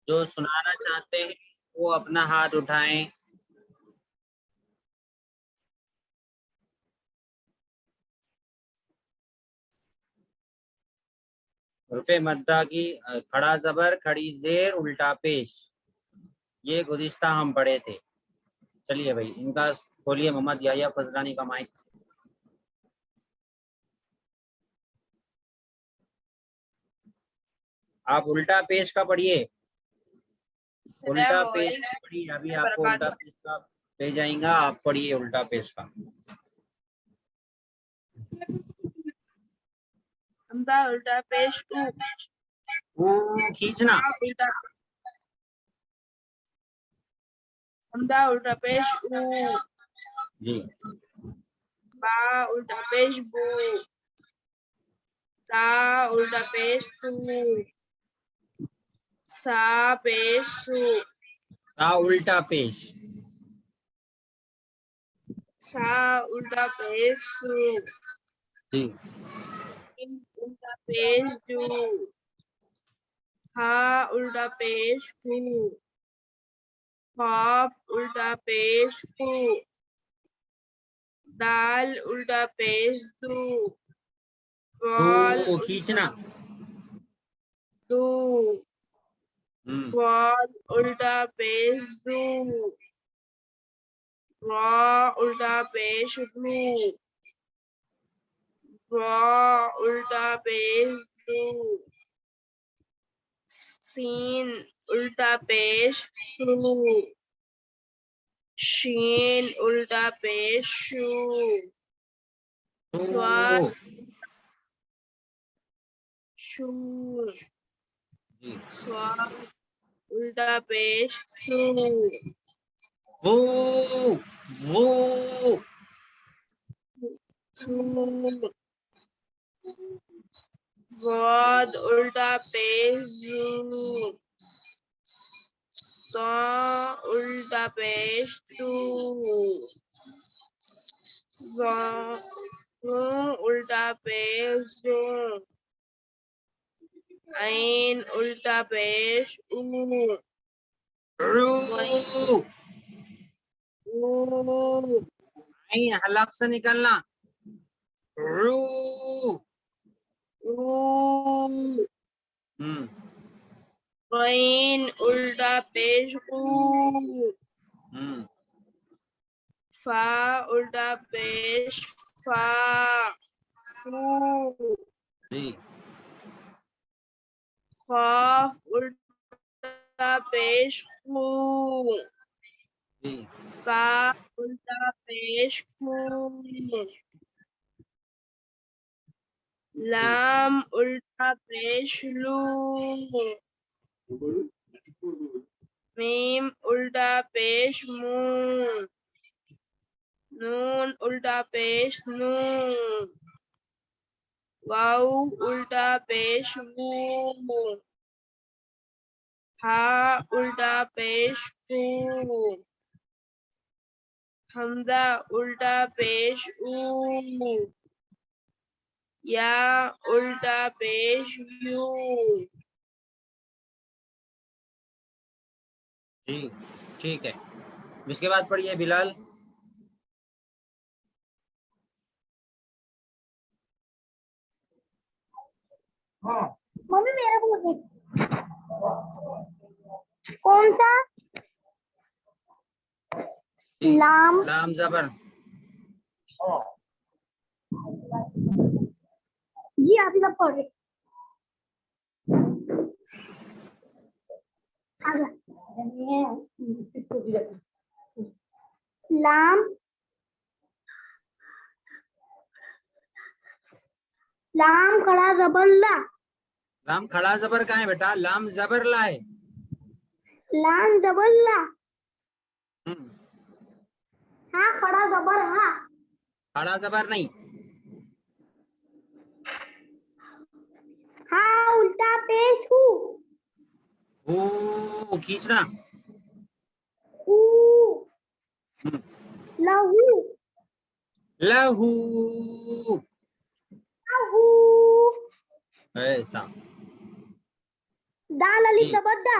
جو سنانا چاہتے ہیں وہ اپنا ہاتھ اٹھائیں. حرف مدہ کی کھڑا زبر کھڑی زیر الٹا پیش، یہ گزشتہ ہم پڑھے تھے. چلیے بھائی ان کا کھولیے محمد یحییٰ فضلانی کا مائک. آپ الٹا پیش کا پڑھیے. الٹا پیش کا پڑھیے. ابھی آپ کو الٹا پیش کا پہ جائیں گا. آپ پڑھیے الٹا پیش کا. الٹا پیش کھینچنا. الٹا پیش جی. با الٹا پیش بو، تا الٹا پیش تو، سا پیش سو، تا الٹا پیش. سا الٹا پیش سو، جی. الٹا پیش جو، ہا الٹا پیش ہو، قاف الٹا پیش کو، دال الٹا پیش دو، وال دو کھینچنا. دو، وال الٹا پیش دو، را الٹا پیش رو، را الٹا پیش دو، سین الٹا پیش سو، شین الٹا پیش شو، سواد شو، سواد الٹا پیش سو، وہ سو، واد الٹا پیش زو، تا الٹا پیش تو، الٹا پیش زو، عین الٹا پیش او، نہیں حلق سے نکلنا. رو. عین الٹا پیش او، فا الٹا پیش فا فو، جی. خاف الٹا پیش خو، جی. کاف الٹا پیش کو، لام الٹا پیش لو، میم الٹا پیش مو، نون الٹا پیش نو، واو الٹا پیش وو، ہا الٹا پیش کو، حمزہ الٹا پیش او، یا الٹا پیش یو. جی ٹھیک ہے. اس کے بعد پڑھیے بلال. ممی میرا بول کون سا؟ لام. لام زبر. جی آپ ہی سب پڑھ رہے. لام. لام کھڑا زبر لا. لام کھڑا زبر کہاں ہے بیٹا؟ لام زبر لا ہے. لام زبر لا. ہاں کھڑا زبر ہاں. کھڑا زبر نہیں. ہاں الٹا پیش ہو. کھینچنا. لہو. لہو. لہو. ایسا. دال علی جی. زبر دا.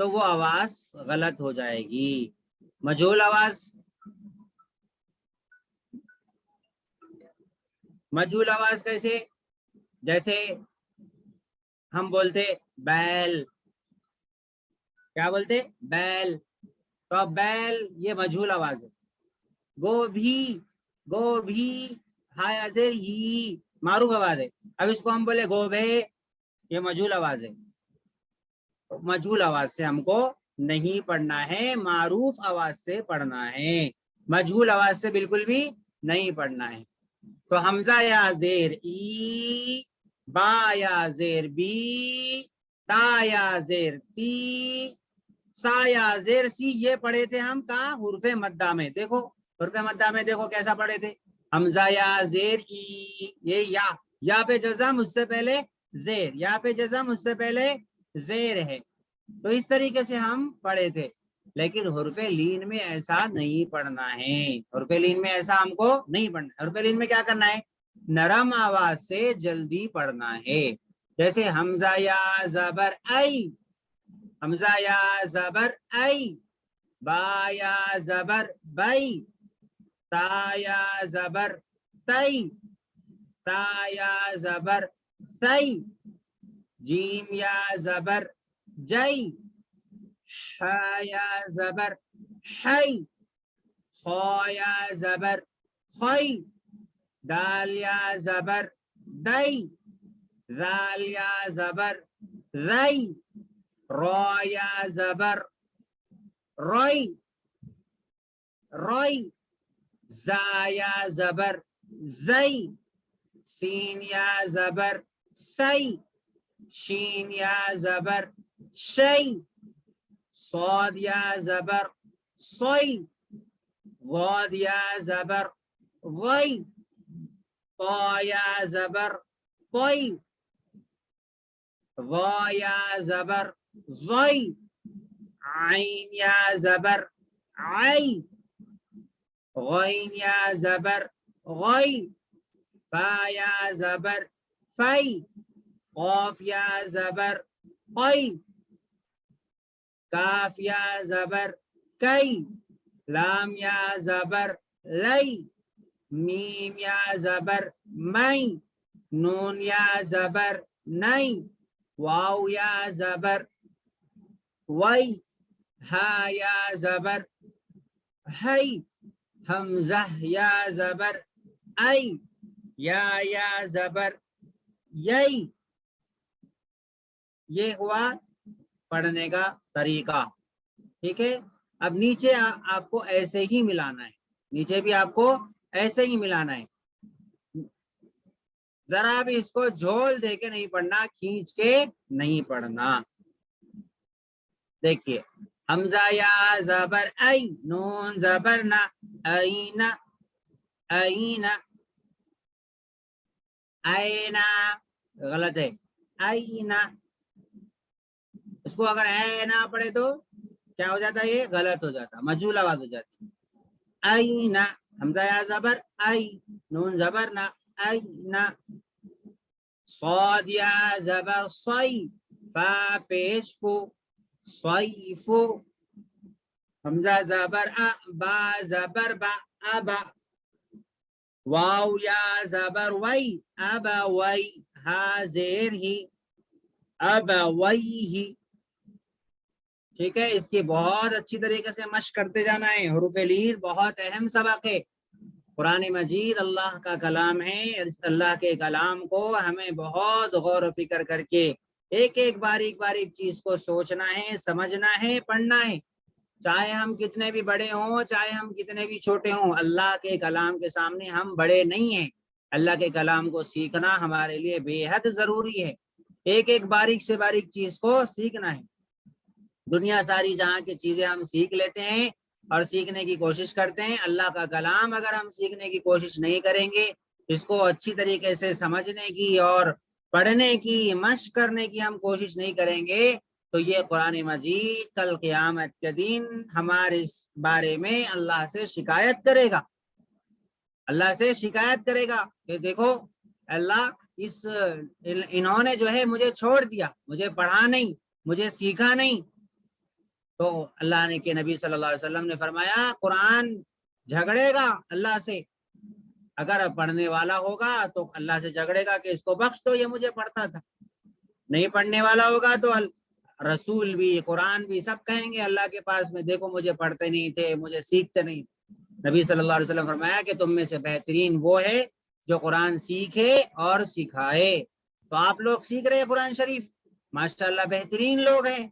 تو وہ آواز غلط ہو جائے گی. مجھول آواز، مجھول آواز کیسے؟ جیسے ہم بولتے بیل، کیا بولتے؟ بیل. تو اب بیل یہ مجھول آواز ہے. گوبھی، گوبھی ہائے زیر ہی معروف آواز ہے. اب اس کو ہم بولے گوبھے، یہ مجھول آواز ہے. مجھول آواز سے ہم کو نہیں پڑھنا ہے، معروف آواز سے پڑھنا ہے. مجھول آواز سے بالکل بھی نہیں پڑھنا ہے. تو حمزہ یا زیر ای، با یا زیر بی، تا یا زیر تی، سا یا زیر سی، یہ پڑھے تھے ہم کہاں؟ حروف مدہ میں. دیکھو حروف مدہ میں دیکھو کیسا پڑھے تھے. حمزہ یا زیر ای، یہ یا پہ جزم اس سے پہلے زیر، یا پہ جزم اس سے پہلے زیر ہے. تو اس طریقے سے ہم پڑھے تھے. لیکن حرف لین میں ایسا نہیں پڑھنا ہے. حرف لین میں ایسا ہم کو نہیں پڑھنا ہے. حرف لین میں کیا کرنا ہے؟ نرم آواز سے جلدی پڑھنا ہے. جیسے حمزہ یا زبر ای، حمزہ یا زبر ای، با یا زبر بئی، تا یا زبر تئی، سا یا زبر سی، جیم یا زبر جئی، ح یا زبر حی، خا یا زبر خی، دال یا زبر دئی، ذال یا زبر رئی، را یا زبر روئی، روئی، زا یا زبر زئی، سین یا زبر سی، شین یا زبر شی، صاد یا زبر صوی، غاد یا زبر غی، طا یا زبر طی، ظا یا زبر ظی، عین یا زبر عی، غین یا زبر غی، فا یا زبر فی، قاف یا زبر قی، کاف یا زبر کی، لام یا زبر لی، میم یا زبر می، نون یا زبر نئی، واو یا زبر وی، ہا یا زبر ہی، حمزہ یا زبر ای، یا زبر یئی. یہ ہوا پڑھنے کا طریقہ. ٹھیک ہے. اب نیچے آپ کو ایسے ہی ملانا ہے. نیچے بھی آپ کو ایسے ہی ملانا ہے. ذرا بھی اس کو جھول دے کے نہیں پڑھنا، کھینچ کے نہیں پڑھنا. دیکھیے حمزہ یا زبر ای، نون زبر نا، اینا، اینا، اینا غلط ہے. اینا، اس کو اگر اینا پڑھے تو کیا ہو جاتا ہے؟ یہ غلط ہو جاتا، مجھول آواز ہو جاتی. اینا، حمزہ یا زبر ای، نون زبر نا، اینا، صاد یا زبر صی، فا پیش فو، صیفو، حمزہ زبر ا، با زبر با، ابا، واو یا زبر وی، ابا وی، ہا زیر ہی، ابا وی ہی. ٹھیک ہے. اس کی بہت اچھی طریقے سے مشق کرتے جانا ہے. حروف لین بہت اہم سبق ہے. قرآن مجید اللہ کا کلام ہے. اللہ کے کلام کو ہمیں بہت غور و فکر کر کے ایک ایک باریک باریک چیز کو سوچنا ہے، سمجھنا ہے، پڑھنا ہے. چاہے ہم کتنے بھی بڑے ہوں، چاہے ہم کتنے بھی چھوٹے ہوں، اللہ کے کلام کے سامنے ہم بڑے نہیں ہیں. اللہ کے کلام کو سیکھنا ہمارے لیے بے حد ضروری ہے. ایک ایک باریک سے باریک چیز کو سیکھنا ہے. دنیا ساری جہاں کی چیزیں ہم سیکھ لیتے ہیں اور سیکھنے کی کوشش کرتے ہیں. اللہ کا کلام اگر ہم سیکھنے کی کوشش نہیں کریں گے، اس کو اچھی طریقے سے سمجھنے کی اور پڑھنے کی، مشق کرنے کی ہم کوشش نہیں کریں گے، تو یہ قرآن مجید کل قیامت کے دن ہمارے اس بارے میں اللہ سے شکایت کرے گا. اللہ سے شکایت کرے گا کہ دیکھو اللہ، انہوں نے جو ہے مجھے چھوڑ دیا، مجھے پڑھا نہیں، مجھے سیکھا نہیں. تو اللہ نے کے نبی صلی اللہ علیہ وسلم نے فرمایا قرآن جھگڑے گا اللہ سے، اگر پڑھنے والا ہوگا تو اللہ سے جھگڑے گا کہ اس کو بخش دو، یہ مجھے پڑھتا تھا، نہیں پڑھنے والا ہوگا تو رسول بھی قرآن بھی سب کہیں گے اللہ کے پاس میں دیکھو مجھے پڑھتے نہیں تھے، مجھے سیکھتے نہیں۔ نبی صلی اللہ علیہ وسلم فرمایا کہ تم میں سے بہترین وہ ہے جو قرآن سیکھے اور سکھائے۔ تو آپ لوگ سیکھ رہے ہیں قرآن شریف، ماشاءاللہ بہترین لوگ ہیں۔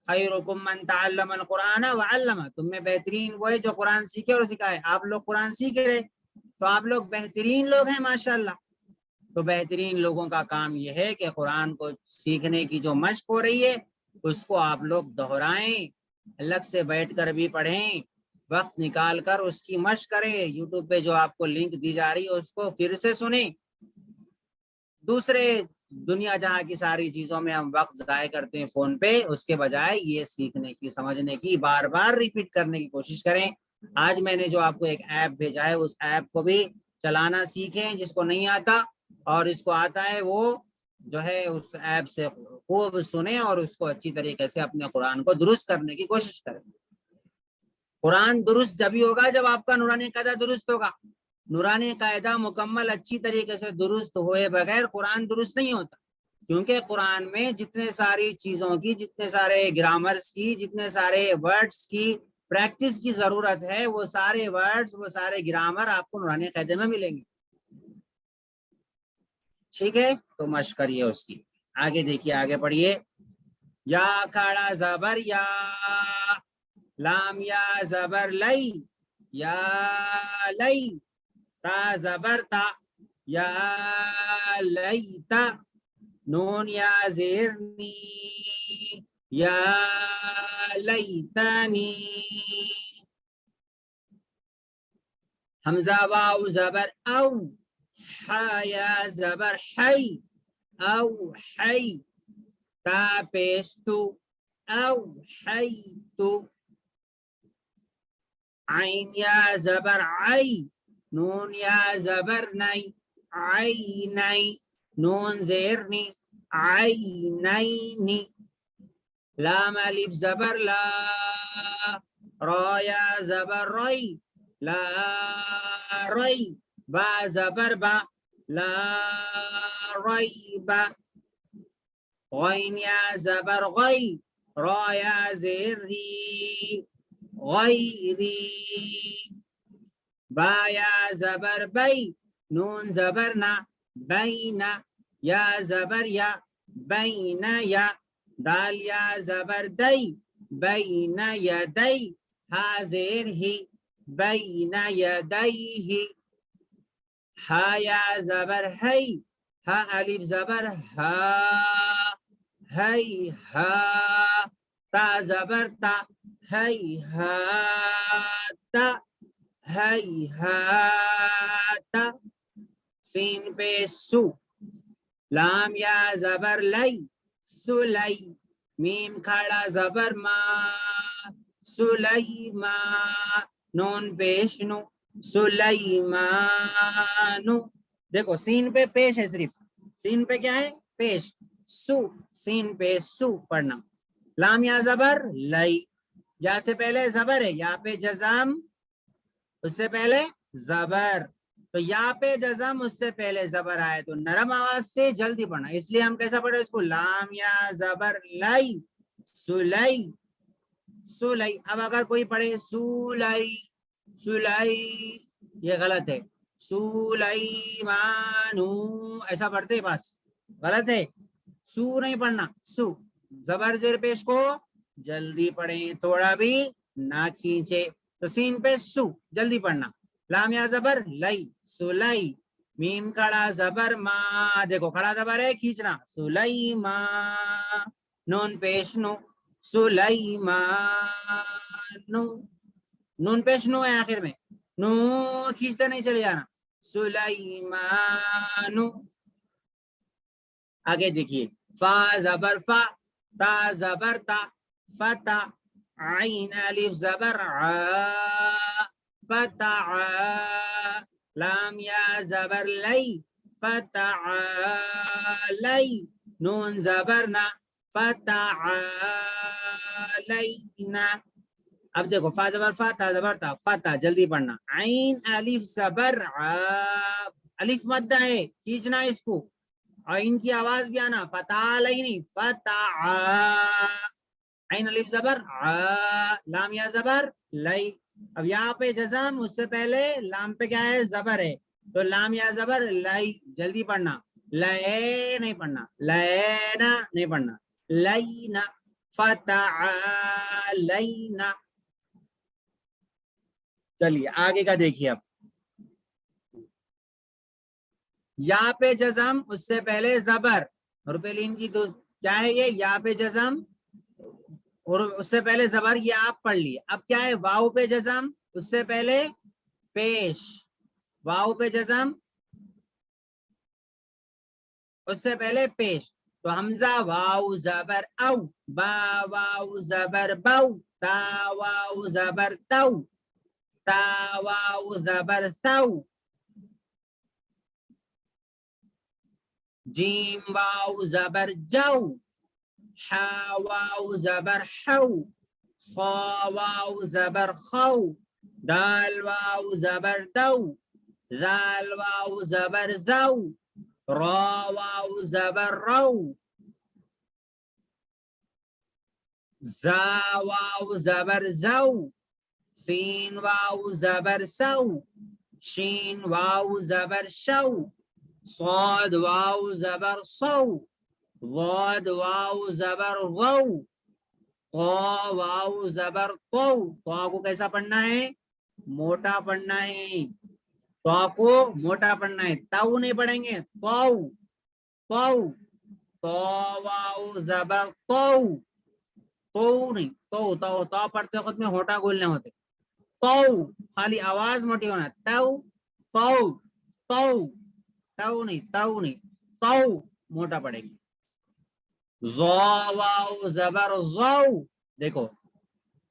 خیرکم من تعلم القرآن وعلمہ، تم میں بہترین وہ ہے جو قرآن سیکھے اور سکھائے۔ آپ لوگ قرآن سیکھ رہے تو آپ لوگ بہترین لوگ ہیں ماشاءاللہ۔ تو بہترین لوگوں کا کام یہ ہے کہ قرآن کو سیکھنے کی جو مشق ہو رہی ہے اس کو آپ لوگ دہرائیں، الگ سے بیٹھ کر بھی پڑھیں، وقت نکال کر اس کی مشق کریں۔ یوٹیوب پہ جو آپ کو لنک دی جا رہی ہے اس کو پھر سے سنیں۔ دوسرے دنیا جہاں کی ساری چیزوں میں ہم وقت ضائع کرتے ہیں فون پہ، اس کے بجائے یہ سیکھنے کی، سمجھنے کی، بار بار ریپیٹ کرنے کی کوشش کریں۔ آج میں نے جو آپ کو ایک ایپ بھیجا ہے اس ایپ کو بھی چلانا سیکھیں، جس کو نہیں آتا اور اس کو آتا ہے وہ جو ہے اس ایپ سے خوب سنیں اور اس کو اچھی طریقے سے اپنے قرآن کو درست کرنے کی کوشش کریں۔ قرآن درست جب ہی ہوگا جب آپ کا نورانی قاعدہ درست ہوگا۔ نورانی قاعدہ مکمل اچھی طریقے سے درست ہوئے بغیر قرآن درست نہیں ہوتا، کیونکہ قرآن میں جتنے ساری چیزوں کی، جتنے سارے گرامرز کی، جتنے سارے ورڈز کی پریکٹس کی ضرورت ہے، وہ سارے ورڈز، وہ سارے گرامر آپ کو نورانی قاعدے میں ملیں گے۔ ٹھیک ہے، تو مشق کریے اس کی۔ آگے دیکھیے، آگے پڑھیے۔ یا کھڑا زبر یا، لام یا زبر لئی، یا لئی، تا زبر تا، یا لیتا، نون یا زیر نی، یا لیتنی، حمزہ واو زبر او، حا یا زبر حی، او حی، تا پیش تو، او حی تو، عین یا زبر عی، نون یا زبر نی، عینی، نون زیر نی، عینینی، لام الف زبر لا، را یا زبر ری، لا ری، با زبر با، لا ری با، غین یا زبر غی، را یا زیر ری، غیری، با یا زبر بی، نون زبر نا، بینا، یا زبر یا، بین یا، دال یا زبر دی، بین یدی، ہا زیر ہی، بین یدیہ، ہا یا زبر ہی، ہا الف زبر ہا، ہی ہا، تا زبر تا، ہی ہاتا، ہی ہاتا، سین پہ سو، لام یا زبر لی، سلی، میم کھڑا زبر ما، سلیما، نون پیش نو، سلیمانو۔ دیکھو سین پہ پیش ہے، صرف سین پہ کیا ہے؟ پیش، سو، سین پہ سو پڑھنا۔ لام یا زبر لی، یا سے پہلے زبر ہے، یا پہ جزم، اس سے پہلے زبر، تو یا پہ جزم اس سے پہلے زبر آئے تو نرم آواز سے جلدی پڑھنا، اس لیے ہم کیسا پڑھ رہے اس کو؟ لام یا زبر لی، سلی، سلی۔ اب اگر کوئی پڑھے سولی، سولی، یہ غلط ہے، سولیمانو ایسا پڑھتے بس، غلط ہے، سو نہیں پڑھنا، سو، زبر زیر پیش کو جلدی پڑھیں، تھوڑا بھی نہ کھینچے، تو سین پہ سو جلدی پڑھنا۔ لام یا زبر لئی، سولی، میم کھڑا زبر ما، دیکھو کھڑا زبر ہے، کھینچنا، سلیما، نون پیش نو، سلیمانو، نون پیش نو ہے آخر میں، نو کھینچتے نہیں چلے جانا، سلیمانو۔ آگے دیکھیے، فا زبر فا، تا زبر تا، فتا، عین الف زبر ع، فتع، لام یا زبر لی، فتع لی، نون زبر نا، فتعالينا. اب دیکھو فا زبر فا تا زبر تا فتح جلدی پڑھنا عین الف زبر الف مدہ ہے کھینچنا اس کو عین کی آواز بھی آنا فتعالینی فتح عین الف زبر لام یا زبر لئی. اب یہاں پہ جزم اس سے پہلے لام پہ کیا ہے زبر ہے تو لام یا زبر لئی جلدی پڑھنا لے نہیں پڑھنا لینا نہیں پڑھنا لینا فتعالینا. چلیے آگے کا دیکھیے اب یا پہ جزم اس سے پہلے زبر حرف لین کی تو کیا ہے یہ یا پہ جزم اور اس سے پہلے زبر یہ آپ پڑھ لیے. اب کیا ہے واؤ پہ جزم اس سے پہلے پیش واؤ پہ جزم اس سے پہلے پیش تو حمزہ واؤ زبر او با واؤ زبر بو تا واؤ زبر تو تا واؤ زبر ثو جیم واؤ زبر جو حا واؤ زبر حو خا واؤ زبر خو دال واؤ زبر دو ذال واؤ زبر ذو را واؤ زبر رو زا واؤ زبر زو سین واؤ زبر سو شین واؤ زبر شو صاد واؤ زبر صو ضاد واؤ زبر غو طا واؤ زبر طو. طا کو کیسا پڑھنا ہے موٹا پڑھنا ہے طا کو موٹا پڑھنا ہے تو نہیں پڑھیں گے تو تو طا واؤ زبر تو تو نہیں تو تو پڑھتے وقت میں ہوٹا گولنے ہوتے تو خالی آواز موٹی ہونا تو تو تو تو نہیں تو موٹا پڑے گی. زا واؤ زبر زو دیکھو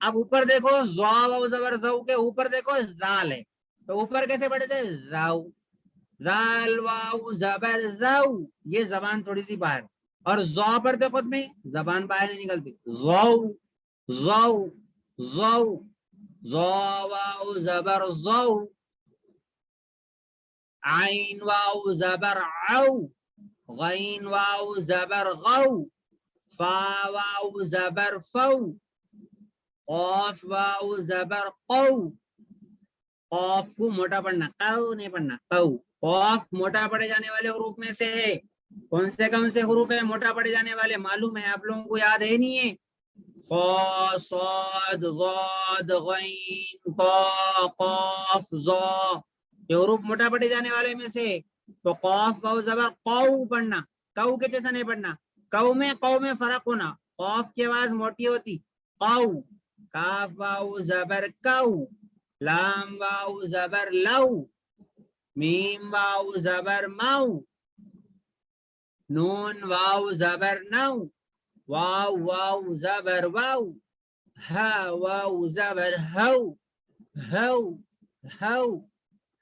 اب اوپر دیکھو زا واؤ زبر زو کے اوپر دیکھو زال ہے تو اوپر کیسے پڑھے تھے زاو زال واؤ زبر زو یہ زبان تھوڑی سی باہر اور زو پڑھتے خود میں زبان باہر نہیں نکلتی زو زو زو زا واؤ زبر زو عین واؤ زبر عو غین واؤ زبر غو فا واؤ زبر فو قاف واؤ زبر قو. قاف کو موٹا پڑھنا قو نہیں پڑھنا قو. قاف موٹا پڑے جانے والے حروف میں سے ہے کون سے حروف ہے موٹا پڑے جانے والے معلوم ہے آپ لوگوں کو یاد ہے نہیں ہے خا صاد ضاد غین طا قاف ظا یہ حروف موٹا پڑے جانے والے میں سے تو قاف واؤ زبر قو پڑھنا قو کے جیسا نہیں پڑھنا قو میں فرق ہونا قاف کی آواز موٹی ہوتی قو کاف واؤ زبر کو لام واؤ زبر لو میم واؤ زبر مو نون واؤ زبر نو واو واو زبر واو ہا واو زبر ہو ہو ہو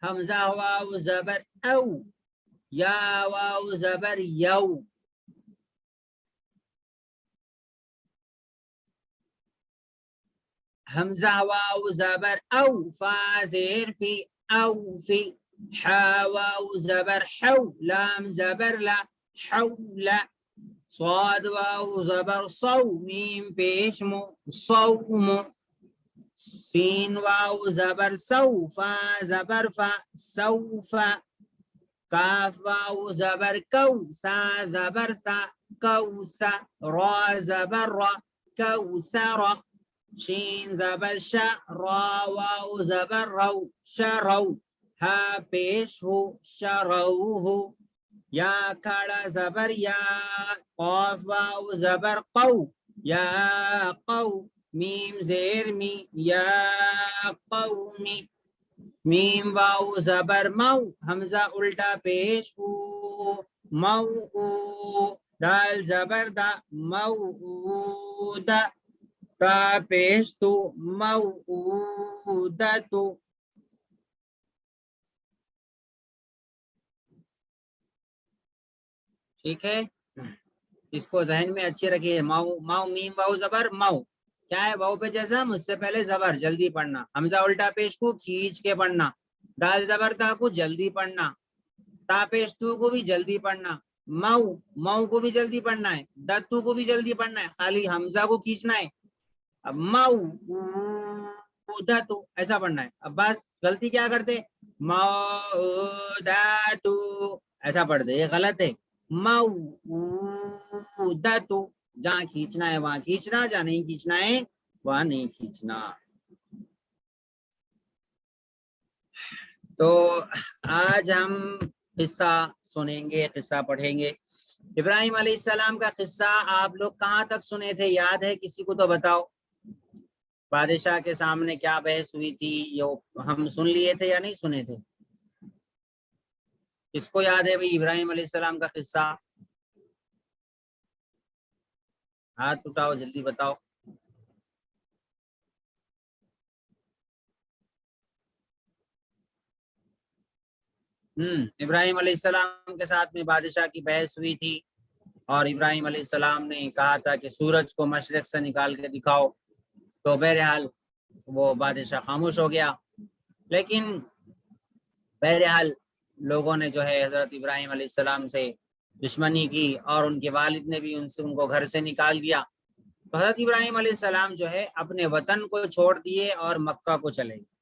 حمزہ واو زبر او یا واو زبر یو. حمزہ واو زبر او فا زیر فی او فی حا واو زبر حو لام زبر لا حول صاد واو زبر صو میم پیش مو صوم سین واو زبر سو فا زبر فا سوف کاف واو زبر کو سا زبر سا کوسا را زبر را کوسرا شین زبر شا را واو زبر رو شرو ہا پیش ہو شروہ یا کھڑا زبر یا قاف واو زبر قو یا قو میم زیر می یا قومی میم واو زبر مو حمزہ الٹا پیش ہو مو دال زبر دا موعودہ تا پیش تو موعودہ تو. ٹھیک ہے اس کو ذہن میں اچھے رکھیے. ماؤ ماؤ میم واؤ زبر ماؤ کیا ہے؟ واؤ پہ جزم، اس سے پہلے زبر جلدی پڑھنا. حمزہ الٹا پیش کو کھینچ کے پڑھنا. دال زبر تا کو جلدی پڑھنا. تا پیش تو کو بھی جلدی پڑھنا. ماؤ ماؤ کو بھی جلدی پڑھنا ہے. دتو کو بھی جلدی پڑھنا ہے. خالی حمزہ کو کھینچنا ہے. اب ماؤ دتو ایسا پڑھنا ہے. اب بس غلطی کیا کرتے؟ ماؤ دتو ایسا پڑھتے، یہ غلط ہے. ماؤ دتو جہاں کھینچنا ہے وہاں کھینچنا، جہاں نہیں کھینچنا ہے وہاں نہیں کھینچنا. تو آج ہم قصہ سنیں گے، قصہ پڑھیں گے. ابراہیم علیہ السلام کا قصہ آپ لوگ کہاں تک سنے تھے؟ یاد ہے کسی کو تو بتاؤ. بادشاہ کے سامنے کیا بحث ہوئی تھی، یہ ہم سن لیے تھے یا نہیں سنے تھے؟ کس کو یاد ہے بھائی ابراہیم علیہ السلام کا قصہ؟ ہاتھ اٹھاؤ جلدی بتاؤ. ابراہیم علیہ السلام کے ساتھ میں بادشاہ کی بحث ہوئی تھی اور ابراہیم علیہ السلام نے کہا تھا کہ سورج کو مشرق سے نکال کے دکھاؤ. تو بہرحال وہ بادشاہ خاموش ہو گیا. لیکن بہرحال لوگوں نے جو ہے حضرت ابراہیم علیہ السلام سے دشمنی کی اور ان کے والد نے بھی ان کو گھر سے نکال دیا. تو حضرت ابراہیم علیہ السلام جو ہے اپنے وطن کو چھوڑ دیے اور مکہ کو چلے گئے.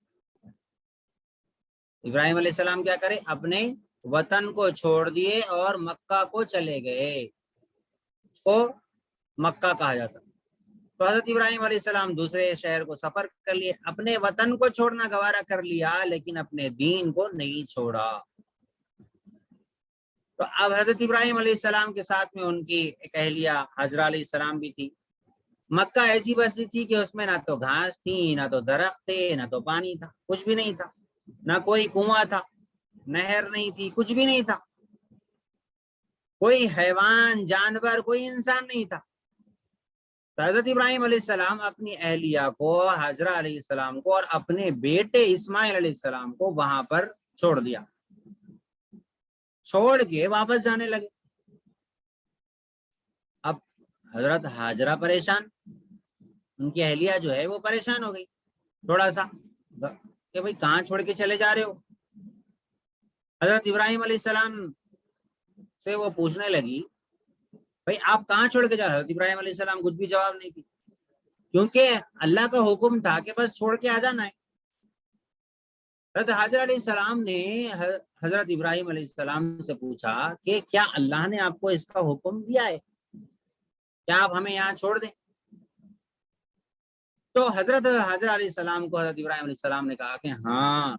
ابراہیم علیہ السلام کیا کرے؟ اپنے وطن کو چھوڑ دیے اور مکہ کو چلے گئے. اس کو مکہ کہا جاتا. تو حضرت ابراہیم علیہ السلام دوسرے شہر کو سفر کر لیے. اپنے وطن کو چھوڑنا گوارا کر لیا لیکن اپنے دین کو نہیں چھوڑا. تو اب حضرت ابراہیم علیہ السلام کے ساتھ میں ان کی ایک اہلیہ حجرہ علیہ السلام بھی تھی. مکہ ایسی بستی تھی کہ اس میں نہ تو گھاس تھی، نہ تو درخت تھے، نہ تو پانی تھا، کچھ بھی نہیں تھا. نہ کوئی کنواں تھا، نہر نہیں تھی، کچھ بھی نہیں تھا. کوئی حیوان جانور کوئی انسان نہیں تھا. تو حضرت ابراہیم علیہ السلام اپنی اہلیہ کو حجرہ علیہ السلام کو اور اپنے بیٹے اسماعیل علیہ السلام کو وہاں پر چھوڑ دیا. چھوڑ کے واپس جانے لگے. اب حضرت حاجرہ پریشان، ان کی اہلیہ جو ہے وہ پریشان ہو گئی تھوڑا سا کہ بھئی کہاں چھوڑ کے چلے جا رہے ہو. حضرت ابراہیم علیہ السلام سے وہ پوچھنے لگی بھئی آپ کہاں چھوڑ کے جا رہے ہو؟ حضرت ابراہیم علیہ السلام کچھ بھی جواب نہیں دی کیونکہ اللہ کا حکم تھا کہ بس چھوڑ کے آ جانا ہے. حضرت حاجرہ علیہ السلام نے حضرت ابراہیم علیہ السلام سے پوچھا کہ کیا اللہ نے آپ کو اس کا حکم دیا ہے کیا آپ ہمیں یہاں چھوڑ دیں؟ تو حضرت حاجرہ علیہ السلام کو حضرت ابراہیم علیہ السلام نے کہا کہ ہاں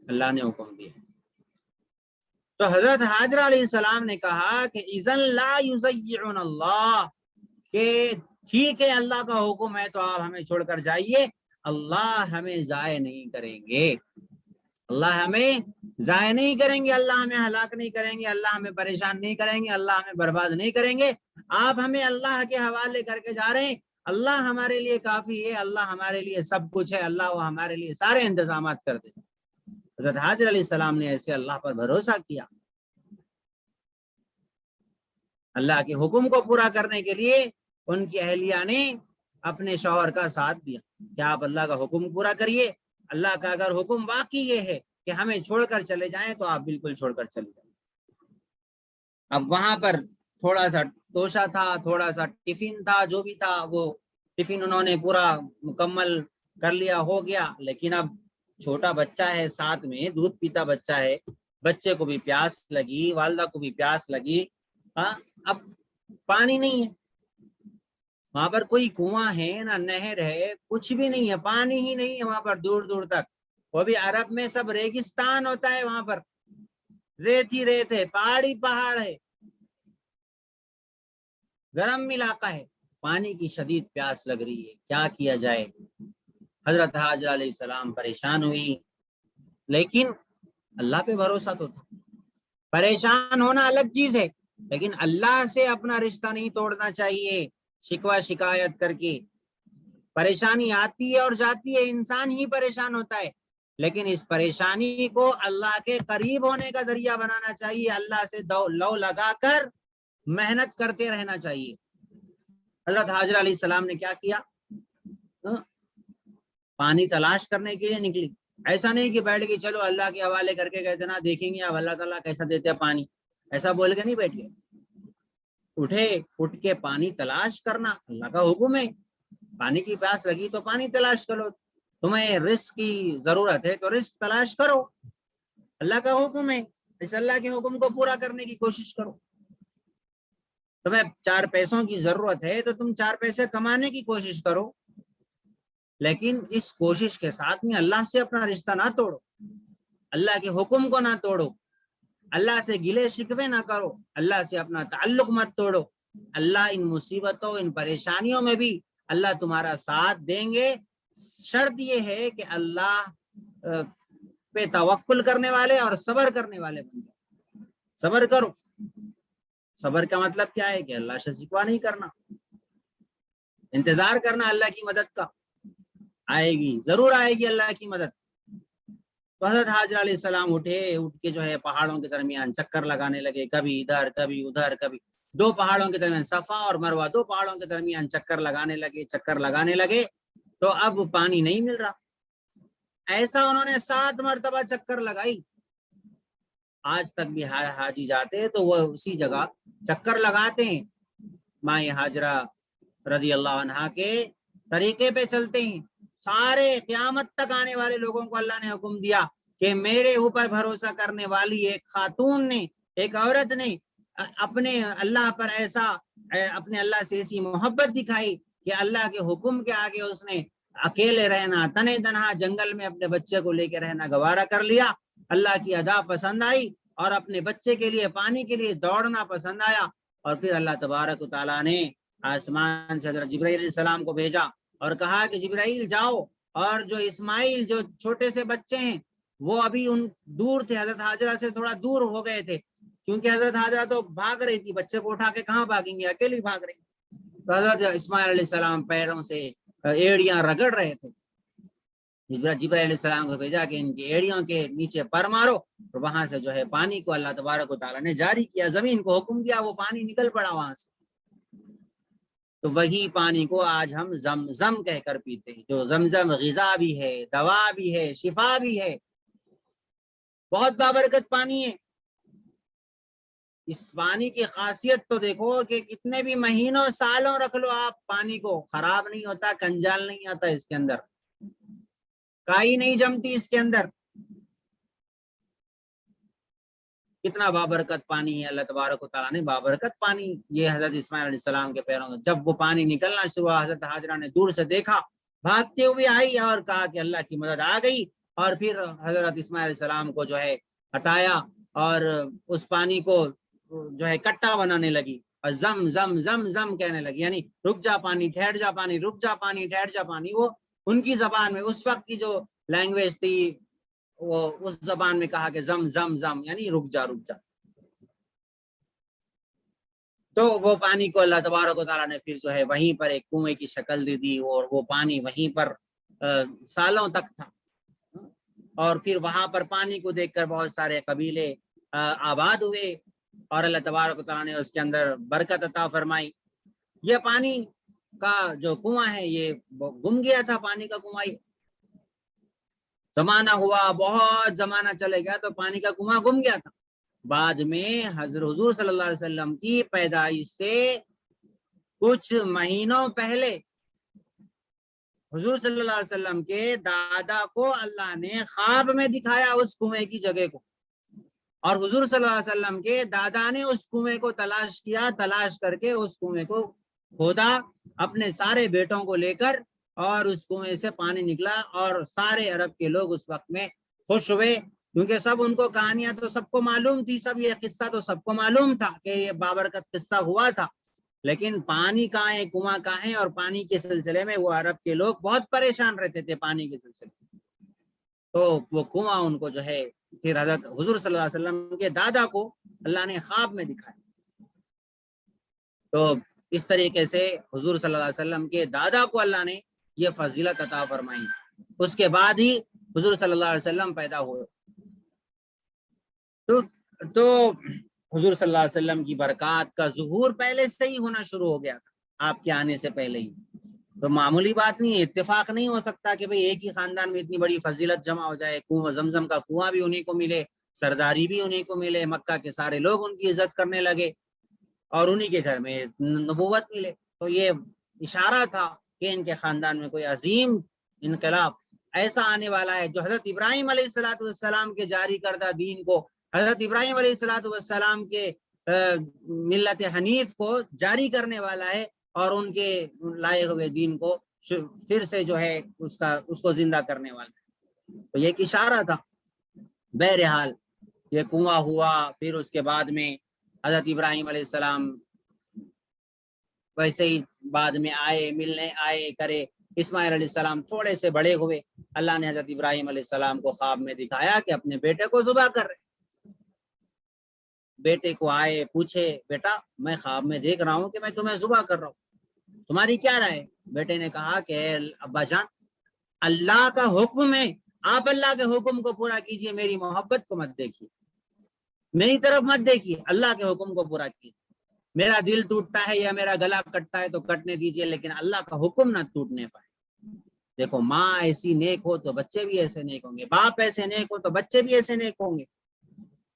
اللہ نے حکم دیا. تو حضرت حاجرہ علیہ السلام نے کہا کہ اذن لا یضیعن اللہ، کہ ٹھیک ہے اللہ کا حکم ہے تو آپ ہمیں چھوڑ کر جائیے، اللہ ہمیں ضائع نہیں کریں گے، اللہ ہمیں ضائع نہیں کریں گے، اللہ ہمیں ہلاک نہیں کریں گے، اللہ ہمیں پریشان نہیں کریں گے، اللہ ہمیں برباد نہیں کریں گے. آپ ہمیں اللہ کے حوالے کر کے جا رہے ہیں، اللہ ہمارے لیے کافی ہے، اللہ ہمارے لیے سب کچھ ہے، اللہ وہ ہمارے لیے سارے انتظامات کر دے. حضرت حاجرہ علیہ السلام نے ایسے اللہ پر بھروسہ کیا. اللہ کے حکم کو پورا کرنے کے لیے ان کی اہلیہ نے اپنے شوہر کا ساتھ دیا کہ آپ اللہ کا حکم پورا کریے. اللہ کا اگر حکم واقعی یہ ہے کہ ہمیں چھوڑ کر چلے جائیں تو آپ بالکل چھوڑ کر چلے جائیں. اب وہاں پر تھوڑا سا توشہ تھا، تھوڑا سا ٹفن تھا، جو بھی تھا وہ ٹفن انہوں نے پورا مکمل کر لیا، ہو گیا. لیکن اب چھوٹا بچہ ہے ساتھ میں، دودھ پیتا بچہ ہے، بچے کو بھی پیاس لگی، والدہ کو بھی پیاس لگی. اب پانی نہیں ہے وہاں پر، کوئی کنواں ہے نہ نہر ہے، کچھ بھی نہیں ہے، پانی ہی نہیں ہے وہاں پر دور دور تک. وہ بھی عرب میں سب ریگستان ہوتا ہے، وہاں پر ریت ہی ریت ہے، پہاڑ ہی پہاڑ ہے، گرم علاقہ ہے، پانی کی شدید پیاس لگ رہی ہے، کیا کیا جائے. حضرت حاجرہ علیہ السلام پریشان ہوئی، لیکن اللہ پہ بھروسہ تو تھا. پریشان ہونا الگ چیز ہے لیکن اللہ سے اپنا رشتہ نہیں توڑنا چاہیے. شکوہ شکایت کر کے پریشانی آتی ہے اور جاتی ہے، انسان ہی پریشان ہوتا ہے، لیکن اس پریشانی کو اللہ کے قریب ہونے کا ذریعہ بنانا چاہیے. اللہ سے لو لگا کر محنت کرتے رہنا چاہیے. حضرت حاجرہ علیہ السلام نے کیا کیا؟ پانی تلاش کرنے کے لیے نکلی. ایسا نہیں کہ بیٹھ گئی چلو اللہ کے حوالے کر کے کہتے نا دیکھیں گے اب اللہ تعالیٰ کیسا دیتے ہیں پانی, ایسا بول کے نہیں بیٹھ گئے. اٹھے, اٹھ کے پانی تلاش کرنا اللہ کا حکم ہے. پانی کی پیاس لگی تو پانی تلاش کرو, تمہیں رزق کی ضرورت ہے تو رزق تلاش کرو, اللہ کا حکم ہے, اس اللہ کے حکم کو پورا کرنے کی کوشش کرو. تمہیں 4 پیسوں کی ضرورت ہے تو تم 4 پیسے کمانے کی کوشش کرو, لیکن اس کوشش کے ساتھ میں اللہ سے اپنا رشتہ نہ توڑو, اللہ کے حکم کو نہ توڑو, اللہ سے گلے شکوے نہ کرو, اللہ سے اپنا تعلق مت توڑو. اللہ ان مصیبتوں ان پریشانیوں میں بھی اللہ تمہارا ساتھ دیں گے. شرط یہ ہے کہ اللہ پہ توکل کرنے والے اور صبر کرنے والے بن جاؤ. صبر کرو. صبر کا مطلب کیا ہے کہ اللہ سے شکوہ نہیں کرنا, انتظار کرنا اللہ کی مدد کا. آئے گی, ضرور آئے گی اللہ کی مدد. تو حضرت حاجرہ علیہ السلام اٹھے, اٹھ کے جو ہے پہاڑوں کے درمیان چکر لگانے لگے, کبھی ادھر کبھی ادھر, کبھی 2 پہاڑوں کے درمیان صفا اور مروہ 2 پہاڑوں کے درمیان چکر لگانے لگے تو اب پانی نہیں مل رہا. ایسا انہوں نے 7 مرتبہ چکر لگائی. آج تک بھی حاجی جاتے تو وہ اسی جگہ چکر لگاتے ہیں, ماں حاجرہ رضی اللہ عنہا کے طریقے پہ چلتے ہیں. سارے قیامت تک آنے والے لوگوں کو اللہ نے حکم دیا کہ میرے اوپر بھروسہ کرنے والی ایک خاتون نے, ایک عورت نے اپنے اللہ پر ایسا, اپنے اللہ سے ایسی محبت دکھائی کہ اللہ کے حکم کے آگے اس نے اکیلے رہنا, تنے تنہا جنگل میں اپنے بچے کو لے کے رہنا گوارا کر لیا. اللہ کی ادا پسند آئی اور اپنے بچے کے لیے پانی کے لیے دوڑنا پسند آیا. اور پھر اللہ تبارک و تعالیٰ نے آسمان سے حضرت جبرائیل علیہ السلام کو بھیجا اور کہا کہ جبرائیل جاؤ, اور جو اسماعیل جو چھوٹے سے بچے ہیں وہ ابھی ان دور تھے, حضرت حاجرہ سے تھوڑا دور ہو گئے تھے, کیونکہ حضرت حاجرہ تو بھاگ رہی تھی, بچے کو اٹھا کے کہاں بھاگیں گے, اکیلی بھاگ رہی. تو حضرت اسماعیل علیہ السلام پیروں سے ایڑیاں رگڑ رہے تھے. جبرائیل علیہ السلام کو بھیجا کہ ان کی ایڑیوں کے نیچے پر مارو, اور وہاں سے جو ہے پانی کو اللہ تبارک و تعالیٰ نے جاری کیا, زمین کو حکم دیا, وہ پانی نکل پڑا وہاں سے. تو وہی پانی کو آج ہم زمزم کہہ کر پیتے ہیں, جو زمزم غذا بھی ہے, دوا بھی ہے, شفا بھی ہے, بہت بابرکت پانی ہے. اس پانی کی خاصیت تو دیکھو کہ کتنے بھی مہینوں سالوں رکھ لو آپ پانی کو, خراب نہیں ہوتا, کنجال نہیں آتا اس کے اندر, کائی نہیں جمتی اس کے اندر. کتنا بابرکت پانی ہے. اللہ تبارک و تعالیٰ نے بابرکت پانی یہ حضرت اسماعیل علیہ السلام کے پیروں میں, جب وہ پانی نکلنا شروع ہوا, حضرت حاجرہ نے دور سے دیکھا, بھاگتے ہوئے آئی اور کہا کہ اللہ کی مدد آ گئی. اور پھر حضرت اسماعیل علیہ السلام کو جو ہے ہٹایا اور اس پانی کو جو ہے کٹا بنانے لگی اور زم زم زم زم کہنے لگی, یعنی رک جا پانی, ٹھہر جا پانی, رک جا پانی, ٹھہر جا پانی. وہ ان کی زبان میں اس وقت کی جو لینگویج تھی وہ اس زبان میں کہا کہ زم زم زم, یعنی رک جا رک جا. تو وہ پانی کو اللہ تبارک و تعالیٰ نے پھر جو ہے وہیں پر ایک کنویں کی شکل دے دی, اور وہ پانی وہیں پر سالوں تک تھا. اور پھر وہاں پر پانی کو دیکھ کر بہت سارے قبیلے آباد ہوئے, اور اللہ تبارک و تعالیٰ نے اس کے اندر برکت عطا فرمائی. یہ پانی کا جو کنواں ہے یہ گم گیا تھا, پانی کا کنواں, زمانہ ہوا, بہت زمانہ چلے گیا تو پانی کا کنواں گم گیا تھا. بعد میں حضور صلی اللہ علیہ وسلم کی پیدائش سے کچھ مہینوں پہلے حضور صلی اللہ علیہ وسلم کے دادا کو اللہ نے خواب میں دکھایا اس کنویں کی جگہ کو, اور حضور صلی اللہ علیہ وسلم کے دادا نے اس کنویں کو تلاش کیا, تلاش کر کے اس کنویں کو کھودا اپنے سارے بیٹوں کو لے کر, اور اس کنویں سے پانی نکلا. اور سارے عرب کے لوگ اس وقت میں خوش ہوئے, کیونکہ سب ان کو کہانیاں تو سب کو معلوم تھی, سب یہ قصہ تو سب کو معلوم تھا کہ یہ بابرکت قصہ ہوا تھا, لیکن پانی کہاں ہے, کنواں کہاں ہے, اور پانی کے سلسلے میں وہ عرب کے لوگ بہت پریشان رہتے تھے پانی کے سلسلے میں. تو وہ کنواں ان کو جو ہے پھر حضرت حضور صلی اللہ علیہ وسلم کے دادا کو اللہ نے خواب میں دکھایا. تو اس طریقے سے حضور صلی اللہ علیہ وسلم کے دادا کو اللہ نے یہ فضیلت عطا فرمائی. اس کے بعد ہی حضور صلی اللہ علیہ وسلم پیدا ہوئے. تو حضور صلی اللہ علیہ وسلم کی برکات کا ظہور پہلے سے ہی ہونا شروع ہو گیا تھا، آپ کے آنے سے پہلے ہی. تو معمولی بات نہیں ہے، اتفاق نہیں ہو سکتا کہ بھئی ایک ہی خاندان میں اتنی بڑی فضیلت جمع ہو جائے. کنواں زمزم کا کنواں بھی انہیں کو ملے، سرداری بھی انہیں کو ملے، مکہ کے سارے لوگ ان کی عزت کرنے لگے اور انہیں کے گھر میں نبوت ملے. تو یہ اشارہ تھا کہ ان کے خاندان میں کوئی عظیم انقلاب ایسا آنے والا ہے جو حضرت ابراہیم علیہ السلام کے جاری کردہ دین کو، حضرت ابراہیم علیہ السلام کے ملت حنیف کو جاری کرنے والا ہے اور ان کے لائے ہوئے دین کو پھر سے جو ہے اس کو زندہ کرنے والا ہے. تو یہ ایک اشارہ تھا. بہرحال یہ کنواں ہوا، پھر اس کے بعد میں حضرت ابراہیم علیہ السلام ویسے ہی بعد میں آئے، ملنے آئے کرے. اسماعیل علیہ السلام تھوڑے سے بڑے ہوئے، اللہ نے حضرت ابراہیم علیہ السلام کو خواب میں دکھایا کہ اپنے بیٹے کو ذبح کر رہے. بیٹے کو آئے پوچھے، بیٹا میں خواب میں دیکھ رہا ہوں کہ میں تمہیں ذبح کر رہا ہوں، تمہاری کیا رائے؟ بیٹے نے کہا کہ ابا جان، اللہ کا حکم ہے، آپ اللہ کے حکم کو پورا کیجئے، میری محبت کو مت دیکھیے، میری طرف مت دیکھیے، اللہ کے حکم کو پورا کیجیے. میرا دل ٹوٹتا ہے یا میرا گلا کٹتا ہے تو کٹنے دیجئے، لیکن اللہ کا حکم نہ ٹوٹنے پائے. دیکھو ماں ایسی نیک ہو تو بچے بھی ایسے نیک ہوں گے، باپ ایسے نیک ہو تو بچے بھی ایسے نیک ہوں گے.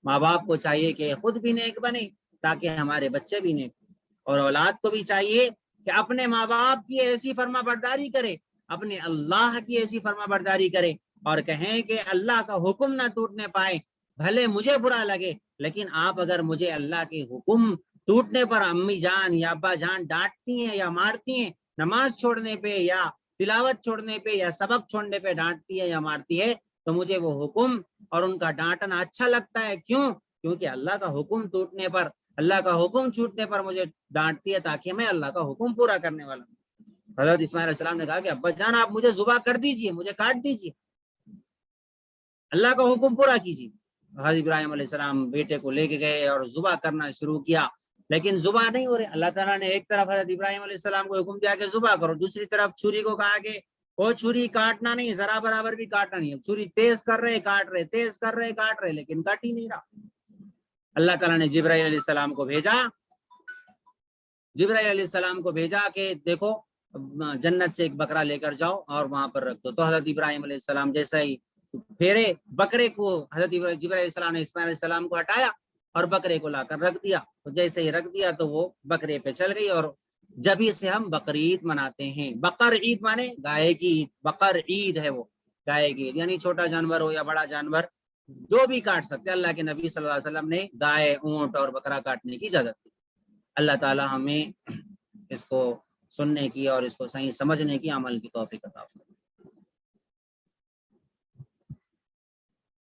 ماں باپ کو چاہیے کہ خود بھی نیک بنے تاکہ ہمارے بچے بھی نیک ہوں، اور اولاد کو بھی چاہیے کہ اپنے ماں باپ کی ایسی فرما برداری کرے، اپنے اللہ کی ایسی فرما برداری کرے اور کہیں کہ اللہ کا حکم نہ ٹوٹنے پائے. بھلے مجھے برا لگے لیکن آپ اگر مجھے اللہ کے حکم ٹوٹنے پر امی جان یا ابا جان ڈانٹتی ہیں یا مارتی ہیں، نماز چھوڑنے پہ یا تلاوت چھوڑنے پہ یا سبق چھوڑنے پہ ڈانٹتی ہے یا مارتی ہے، تو مجھے وہ حکم اور ان کا ڈانٹنا اچھا لگتا ہے. کیوں؟ کیونکہ اللہ کا حکم ٹوٹنے پر، اللہ کا حکم چھوٹنے پر مجھے ڈانٹتی ہے تاکہ میں اللہ کا حکم پورا کرنے والا ہوں. حضرت اسماعیل علیہ السلام نے کہا کہ ابا جان آپ مجھے ذبح کر دیجئے، مجھے کاٹ دیجئے، اللہ کا حکم پورا کیجیے. حضرت ابراہیم علیہ السلام بیٹے کو لے کے گئے اور ذبح کرنا شروع کیا، لیکن ذبح نہیں ہو رہے. اللہ تعالیٰ نے ایک طرف حضرت ابراہیم علیہ السلام کو حکم دیا کہ ذبح کرو، دوسری طرف چھری کو کہا کہ وہ چھری کاٹنا نہیں، ذرا برابر بھی کاٹنا نہیں. چھری تیز کر رہے کاٹ رہے، تیز کر رہے کاٹ رہے، لیکن کٹ ہی نہیں رہا. اللہ تعالیٰ نے جبرائیل علیہ السلام کو بھیجا، جبرائیل علیہ السلام کو بھیجا کہ دیکھو جنت سے ایک بکرا لے کر جاؤ اور وہاں پر رکھ دو. تو حضرت ابراہیم علیہ السلام جیسا ہی پھیرے بکرے کو، حضرت جبرائیل علیہ السلام نے اسماعیل علیہ السلام کو ہٹایا اور بکرے کو لا کر رکھ دیا. تو جیسے ہی رکھ دیا تو وہ بکرے پہ چل گئی، اور جبھی سے ہم بقرعید مناتے ہیں. بقر عید مانے گائے کی عید، بقر عید ہے وہ گائے کی عید، یعنی چھوٹا جانور ہو یا بڑا جانور جو بھی کاٹ سکتے. اللہ کے نبی صلی اللہ علیہ وسلم نے گائے، اونٹ اور بکرا کاٹنے کی اجازت دی. اللہ تعالی ہمیں اس کو سننے کی اور اس کو صحیح سمجھنے کی، عمل کی توفیق عطا فرمائے.